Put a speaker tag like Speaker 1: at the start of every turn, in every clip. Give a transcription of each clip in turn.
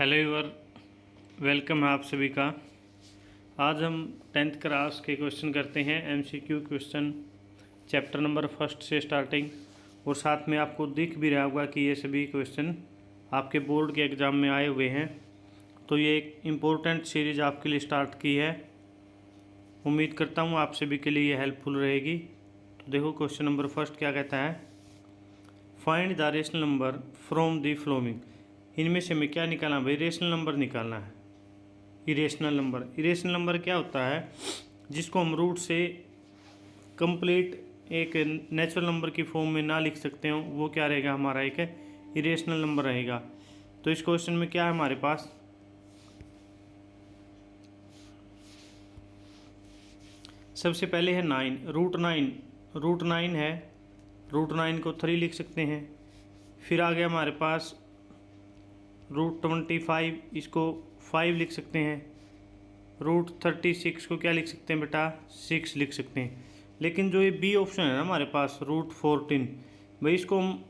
Speaker 1: Hello ever, welcome है आप सभी का। आज हम 10th क्लास के क्वेश्चन करते हैं, MCQ question chapter number first से स्टार्टिंग। और साथ में आपको दिख भी रहा होगा कि ये सभी क्वेश्चन आपके बोर्ड के एग्ज़ाम में आए हुए हैं। तो ये एक इम्पोर्टेंट सीरीज़ आपके लिए स्टार्ट की है। उम्मीद करता हूँ आप सभी के लिए ये हेल्पफुल रहेगी। तो देखो क्वेश्चन नंबर फर्स्ट क्या कहता है, find the rational number from the flowing. इनमें से हमें क्या निकालना है भाई, रेशनल नंबर निकालना है। इरेशनल नंबर क्या होता है, जिसको हम रूट से कंप्लीट एक नेचुरल नंबर की फॉर्म में ना लिख सकते हो, वो क्या रहेगा, हमारा एक इरेशनल नंबर रहेगा। तो इस क्वेश्चन में क्या है हमारे पास, सबसे पहले है 9, रूट 9 है। रूट 9 को 3 लिख सकते हैं। फिर आ गया हमारे पास रूट 25, इसको 5 लिख सकते हैं। रूट 36 को क्या लिख सकते हैं बेटा, 6 लिख सकते हैं। लेकिन जो ये बी ऑप्शन है ना हमारे पास, रूट 14, भाई इसको हम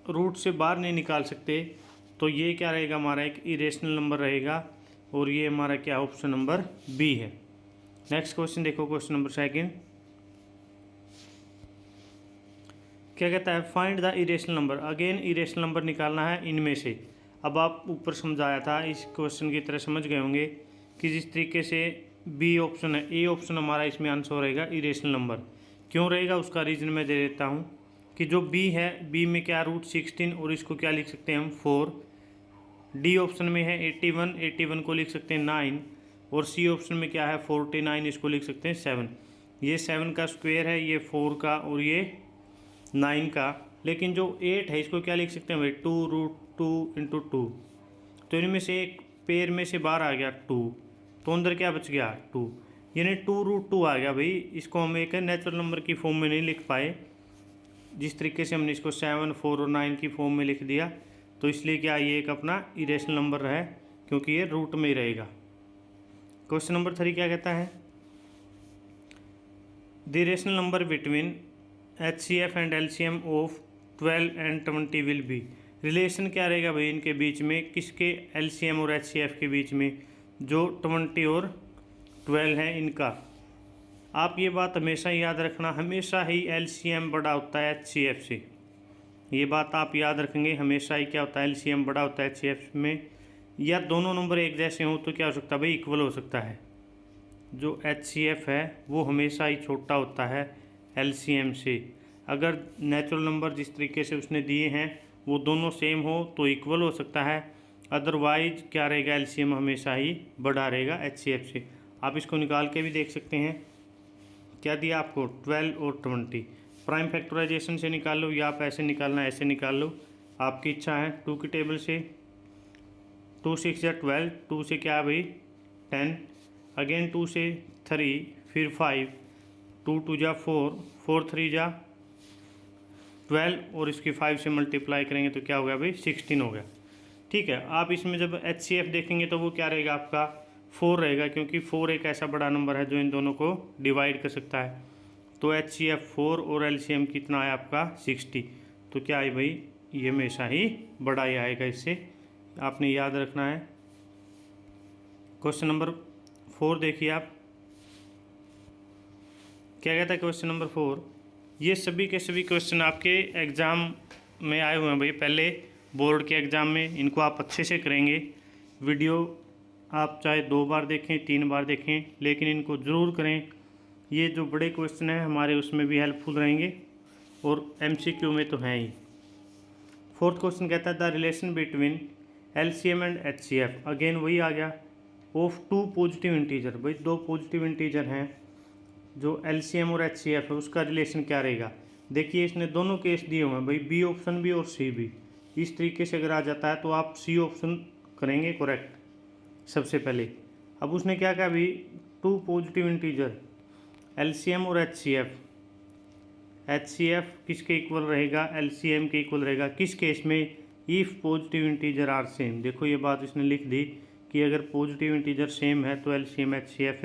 Speaker 1: रूट से बाहर नहीं निकाल सकते। तो ये क्या रहेगा, हमारा एक इरेशनल नंबर रहेगा। और ये हमारा क्या ऑप्शन नंबर बी है। नेक्स्ट क्वेश्चन देखो, क्वेश्चन नंबर सेकंड क्या कहता है, find the irrational number. Again irrational number निकालना है इनमें से। अब आप ऊपर समझाया था, इस क्वेश्चन की तरह समझ गए होंगे कि जिस तरीके से बी ऑप्शन है, ए ऑप्शन हमारा इसमें आंसर रहेगा इरेशनल नंबर। क्यों रहेगा उसका रीज़न मैं दे देता हूँ कि जो बी है, बी में क्या रूट 16 और इसको क्या लिख सकते हैं हम 4। डी ऑप्शन में है 81 को लिख सकते हैं 9। और सी ऑप्शन में क्या है 49, इसको लिख सकते हैं 7। ये 7 का स्क्वायर है, ये 4 का और ये 9 का। लेकिन जो 8 है इसको क्या लिख सकते हैं भाई, 2√2 × 2। तो इनमें से एक पेयर में से बाहर आ गया 2, तो अंदर क्या बच गया 2, यानी 2√2 आ गया भाई। इसको हम एक नेचुरल नंबर की फॉर्म में नहीं लिख पाए, जिस तरीके से हमने इसको 7, 4 और 9 की फॉर्म में लिख दिया। तो इसलिए क्या ये एक अपना इरेशनल नंबर है, क्योंकि ये रूट में ही रहेगा। क्वेश्चन नंबर 3 क्या कहता है, the rational number between HCF and LCM of 12 and 20 will be. Relation क्या रहेगा भाई इनके बीच में, किसके, LCM और HCF के बीच में, जो 20 और 12 है इनका। आप ये बात हमेशा याद रखना, हमेशा ही LCM बड़ा होता है HCF से। ये बात आप याद रखेंगे, हमेशा ही क्या होता है, LCM बड़ा होता है HCF में। या दोनों नंबर एक जैसे हों तो क्या हो सकता है भाई, इक्वल हो सकता है। जो HCF है वो हमेशा ही छोटा होता है LCM से। अगर नेचुरल नंबर जिस तरीके से उसने दिए हैं वो दोनों सेम हो तो इक्वल हो सकता है, अदरवाइज क्या रहेगा, LCM हमेशा ही बड़ा रहेगा HCF से। आप इसको निकाल के भी देख सकते हैं। क्या दिया आपको, 12 और 20। प्राइम फैक्टराइजेशन से निकाल लो, या आप ऐसे निकालना ऐसे निकाल लो, आपकी इच्छा है। 2 की टेबल से 2 6 या 12, 2 से क्या है भाई 10, अगेन 2 से 3, फिर 5, 2 2 जा 4, 4 3 जा 12 और इसकी 5 से मल्टीप्लाई करेंगे तो क्या हो गया भाई 16 हो गया। ठीक है, आप इसमें जब HCF देखेंगे तो वो क्या रहेगा आपका 4 रहेगा, क्योंकि 4 एक ऐसा बड़ा नंबर है जो इन दोनों को डिवाइड कर सकता है। तो HCF 4 और LCM कितना आया आपका 60। तो क्या है भाई, ये हमेशा ही बड़ा ही आएगा, इससे आपने याद रखना है। क्वेश्चन नंबर 4 देखिए आप, क्या कहता है क्वेश्चन नंबर 4। ये सभी के सभी क्वेश्चन आपके एग्ज़ाम में आए हुए हैं भाई, पहले बोर्ड के एग्ज़ाम में। इनको आप अच्छे से करेंगे। वीडियो आप चाहे 2 बार देखें 3 बार देखें, लेकिन इनको ज़रूर करें। ये जो बड़े क्वेश्चन हैं हमारे उसमें भी हेल्पफुल रहेंगे और MCQ में तो हैं ही। 4th क्वेश्चन कहता है the relation between LCM and HCF। Again वही आ गया, ऑफ 2 पॉजिटिव इंटीजर। भाई 2 पॉजिटिव इंटीजर हैं, जो LCM और HCF है उसका रिलेशन क्या रहेगा। देखिए इसने दोनों केस दिए हुए हैं भाई, बी ऑप्शन भी और सी भी। इस तरीके से अगर आ जाता है तो आप सी ऑप्शन करेंगे करेक्ट सबसे पहले। अब उसने क्या कहा भाई, 2 पॉजिटिव इंटीजर LCM और HCF किसके इक्वल रहेगा, LCM के इक्वल रहेगा। किस केस में, if positive integer are same. देखो ये बात इसने लिख दी कि अगर पॉजिटिव इंटीजर सेम है तो LCM HCF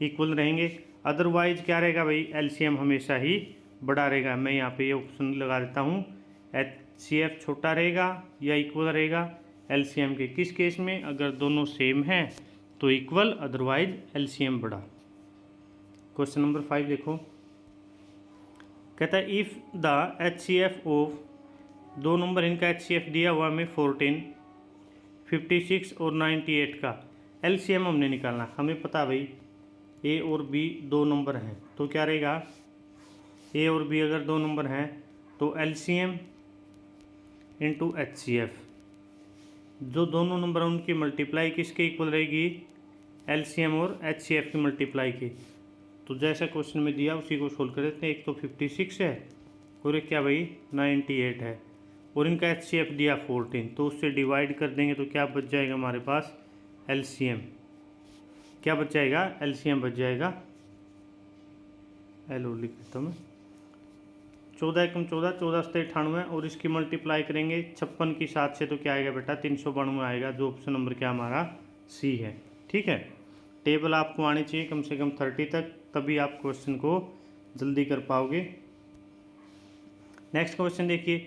Speaker 1: इक्वल रहेंगे, अदरवाइज क्या रहेगा भाई, LCM हमेशा ही बड़ा रहेगा। मैं यहाँ पे ये ऑप्शन लगा देता हूँ, HCF छोटा रहेगा या इक्वल रहेगा, एलसीएम के। किस केस में? अगर दोनों सेम हैं तो इक्वल, अदरवाइज एलसीएम बड़ा। क्वेश्चन नंबर 5 देखो, कहता है इफ़ द एचसीएफ ऑफ, दो नंबर इनका एचसीएफ दिया हुआ हमें 14, 56 और 98 का एलसीएम हमने निकालना। हमें पता भाई ए और बी दो नंबर हैं, तो क्या रहेगा, ए और बी अगर दो नंबर हैं तो एलसीएम इंटू एचसीएफ, जो दोनों नंबर हैं उनकी मल्टीप्लाई किसके इक्वल रहेगी, एलसीएम और एचसीएफ की मल्टीप्लाई की। तो जैसा क्वेश्चन में दिया उसी को सोल्व कर देते हैं। एक तो 56 है और एक क्या भाई 98 है, और इनका एचसीएफ दिया 14, तो उससे डिवाइड कर देंगे तो क्या बच जाएगा हमारे पास, एलसीएम। क्या बच जाएगा, एलसीएम बच जाएगा, एल और लिख देता हूँ मैं, 14 एकम 14, 14 से 98, और इसकी मल्टीप्लाई करेंगे 56 की 7 से तो क्या आएगा बेटा 392 आएगा, जो ऑप्शन नंबर क्या हमारा सी है। ठीक है, टेबल आपको आनी चाहिए कम से कम 30 तक, तभी आप क्वेश्चन को जल्दी कर पाओगे। नेक्स्ट क्वेश्चन देखिए,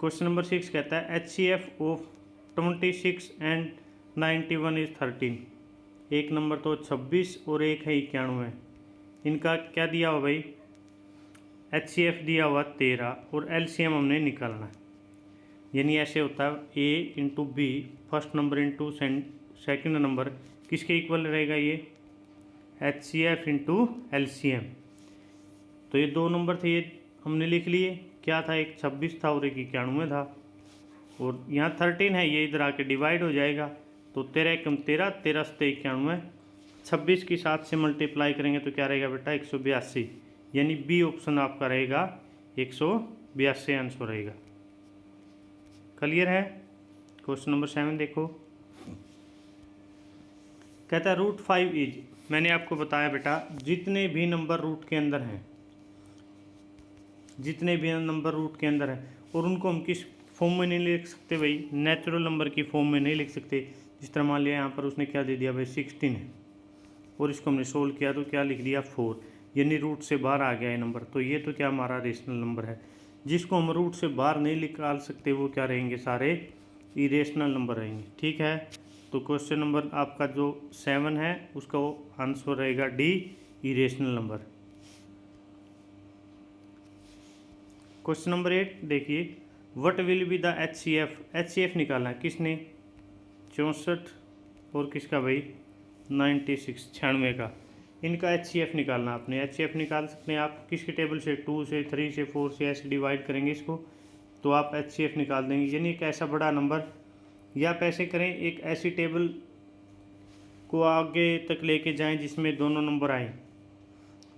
Speaker 1: क्वेश्चन नंबर 6 कहता है एचसीएफ ऑफ 26 एंड 91 इज 13। एक नंबर तो 26 और एक है 91, इनका क्या दिया हुआ भाई, एचसीएफ दिया हुआ 13 और एलसीएम हमने निकालना है। यानी ऐसे होता है A into B, first number into second number, किसके इक्वल रहेगा ये, एचसीएफ इंटू एलसीएम। तो ये दो नंबर थे, ये हमने लिख लिए, क्या था, एक 26 था और एक 91 था, और यहाँ 13 है, ये इधर आके डिवाइड हो जाएगा, तो 13 एकम 13, 13 से 91, 26 की 7 से मल्टीप्लाई करेंगे तो क्या रहेगा बेटा 182, यानी बी ऑप्शन आपका रहेगा 182 आंसर रहेगा। क्लियर है। क्वेश्चन नंबर 7 देखो, कहता है रूट 5 इज, मैंने आपको बताया बेटा जितने भी नंबर रूट के अंदर हैं, जितने भी नंबर रूट के अंदर हैं, और उनको हम किस फॉर्म में नहीं लिख सकते भाई, नेचुरल नंबर की फॉर्म में नहीं लिख सकते। जिस तरह मान लिया यहाँ पर उसने क्या दे दिया भाई 16 है, और इसको हमने सोल्व किया तो क्या लिख दिया 4, यानी रूट से बाहर आ गया है नंबर, तो ये तो क्या हमारा रेशनल नंबर है। जिसको हम रूट से बाहर नहीं निकाल सकते वो क्या रहेंगे, सारे इरेशनल नंबर रहेंगे। ठीक है, तो क्वेश्चन नंबर आपका जो 7 है उसका आंसर रहेगा D, irrational number. Question number 8 देखिए, what will be the HCF, HCF निकालना है किसने, 64 और किसका भाई 96, 96 का, इनका एचसीएफ निकालना। आपने एचसीएफ निकाल सकते हैं आप किसके टेबल से, 2 से, 3 से, 4 से, ऐसे डिवाइड करेंगे इसको तो आप एचसीएफ निकाल देंगे। यानी एक ऐसा बड़ा नंबर, या आप ऐसे करें एक ऐसी टेबल को आगे तक लेके जाएं जिसमें दोनों नंबर आए।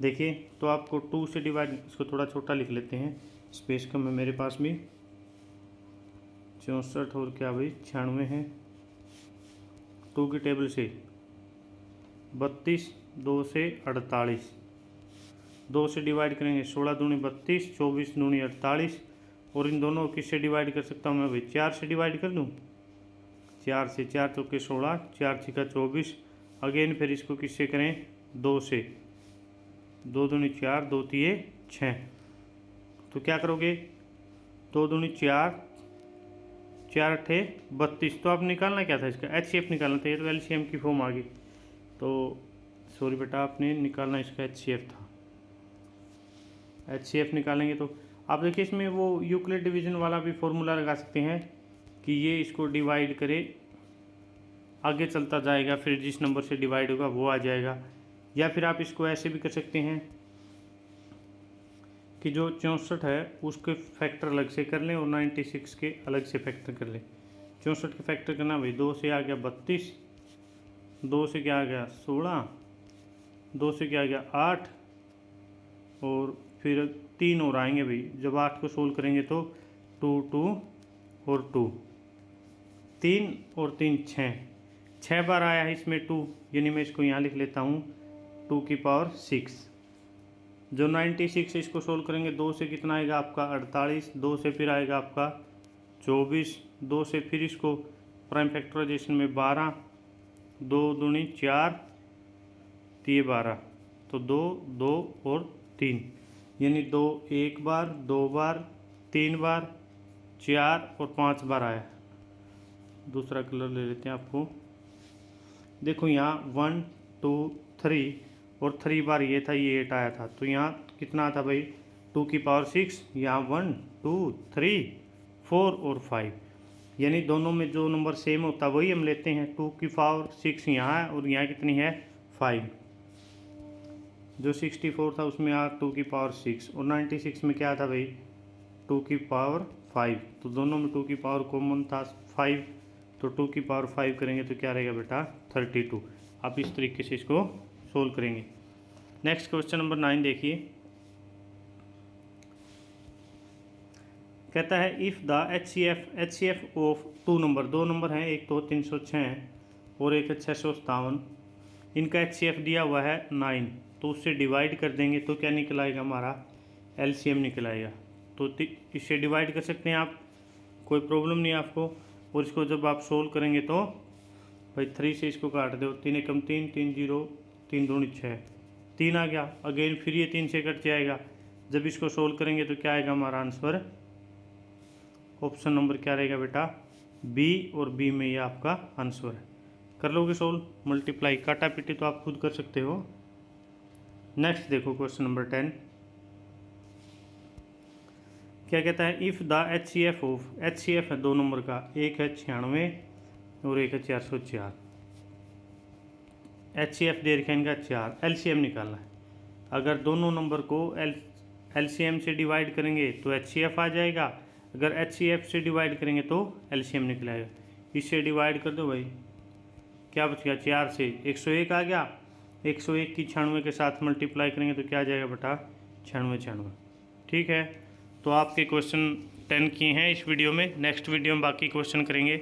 Speaker 1: देखिए तो आपको 2 से डिवाइड, इसको थोड़ा छोटा लिख लेते हैं, स्पेस कम है मेरे पास भी, 64 और क्या भाई 96 है, 2 की टेबल से 32, 2 से 48, 2 से डिवाइड करेंगे 16 दूनी 32, 24 दूनी 48, और इन दोनों को किससे डिवाइड कर सकता हूँ मैं भाई, 4 से डिवाइड कर दूँ, 4 से, 4 चौके 16, 4 छिका 24, अगेन फिर इसको किससे करें 2 से, 2 दूनी 4, 2 तिये 6, तो क्या करोगे 2 दूनी 4, 4 अठे 32, तो आप निकालना क्या था इसका, एचसीएफ निकालना था, ये तो एलसीएम की फॉर्म आ गई, तो सॉरी बेटा आपने निकालना इसका एचसीएफ था। एचसीएफ निकालेंगे तो आप देखिए इसमें वो यूक्लिड डिवीजन वाला भी फॉर्मूला लगा सकते हैं कि ये इसको डिवाइड करे, आगे चलता जाएगा, फिर जिस नंबर से डिवाइड होगा वो आ जाएगा। या फिर आप इसको ऐसे भी कर सकते हैं कि जो 64 है उसके फैक्टर अलग से कर लें और 96 के अलग से फैक्टर कर लें। 64 के फैक्टर करना भाई, 2 से आ गया 32, 2 से क्या आ गया 16, 2 से क्या आ गया 8, और फिर 3 और आएंगे भाई, जब 8 को सोल्व करेंगे तो 2 2 और 2, 3 और 3 6 बार आया है इसमें 2, यानी मैं इसको यहाँ लिख लेता हूँ 2 की पावर 6। जो 96 इसको सोल्व करेंगे 2 से कितना आएगा आपका 48, 2 से फिर आएगा आपका 24, 2 से फिर इसको प्राइम फैक्टराइजेशन में 12, 2 दूनी 4, 3 12, तो 2 2 और 3, यानी 2 एक बार, 2 बार, 3 बार, 4 और 5 बार आया। दूसरा कलर ले लेते हैं आपको। देखो यहाँ 1 2 3 और 3 बार ये था, ये 8 आया था, तो यहाँ कितना था भाई 2 की पावर 6, यहाँ 1 2 3 4 और 5, यानी दोनों में जो नंबर सेम होता है वही हम लेते हैं। 2 की पावर 6 यहाँ है और यहाँ कितनी है 5। जो 64 था उसमें यहाँ 2 की पावर 6 और 96 में क्या था भाई 2 की पावर 5, तो दोनों में 2 की पावर कॉमन था 5, तो 2 की पावर 5 करेंगे तो क्या रहेगा बेटा 32। आप इस तरीके से इसको सोल्व करेंगे। नेक्स्ट क्वेश्चन नंबर 9 देखिए, कहता है if the H C F of 2 number, 2 number हैं, एक तो 306 है और एक है 657, इनका एच सी एफ दिया हुआ है 9, तो उससे डिवाइड कर देंगे तो क्या निकल आएगा हमारा एलसीएम निकल आएगा। तो इससे डिवाइड कर सकते हैं आप, कोई प्रॉब्लम नहीं है आपको। और इसको जब आप सोल्व करेंगे तो भाई 3 से इसको काट दो, 3 एकम 3 3 0 3 दूनी 6, 3 आ गया, अगेन फिर ये 3 से कट जाएगा। जब इसको सोल्व करेंगे तो क्या आएगा हमारा आंसर, ऑप्शन नंबर क्या रहेगा बेटा बी, और बी में ये आपका आंसर है। कर लोगे सोल्व, मल्टीप्लाई काटा पीटी तो आप खुद कर सकते हो। नेक्स्ट देखो क्वेश्चन नंबर 10, क्या कहता है if the H C F है 2 नंबर का, एक है 96 और एक है 404, एच सी एफ दे रखा है इनका 4, एलसीएम निकालना है। अगर दोनों नंबर को एलसीएम से डिवाइड करेंगे तो एच सी एफ आ जाएगा, अगर एच सी एफ से डिवाइड करेंगे तो एलसीएम निकलेगा। इससे डिवाइड कर दो भाई, क्या बच गया 4 से 101 आ गया, 101 की 96 के साथ मल्टीप्लाई करेंगे तो क्या आ जाएगा बेटा 96। ठीक है, तो आपके क्वेश्चन 10 किए हैं इस वीडियो में। नेक्स्ट वीडियो में बाकी क्वेश्चन करेंगे।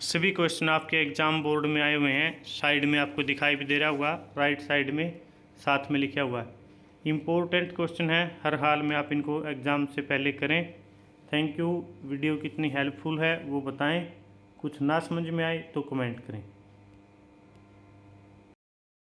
Speaker 1: सभी क्वेश्चन आपके एग्ज़ाम बोर्ड में आए हुए हैं, साइड में आपको दिखाई भी दे रहा होगा, राइट साइड में साथ में लिखा हुआ है। इम्पोर्टेंट क्वेश्चन है, हर हाल में आप इनको एग्ज़ाम से पहले करें। Thank you. वीडियो कितनी हेल्पफुल है वो बताएं, कुछ ना समझ में आए तो कमेंट करें।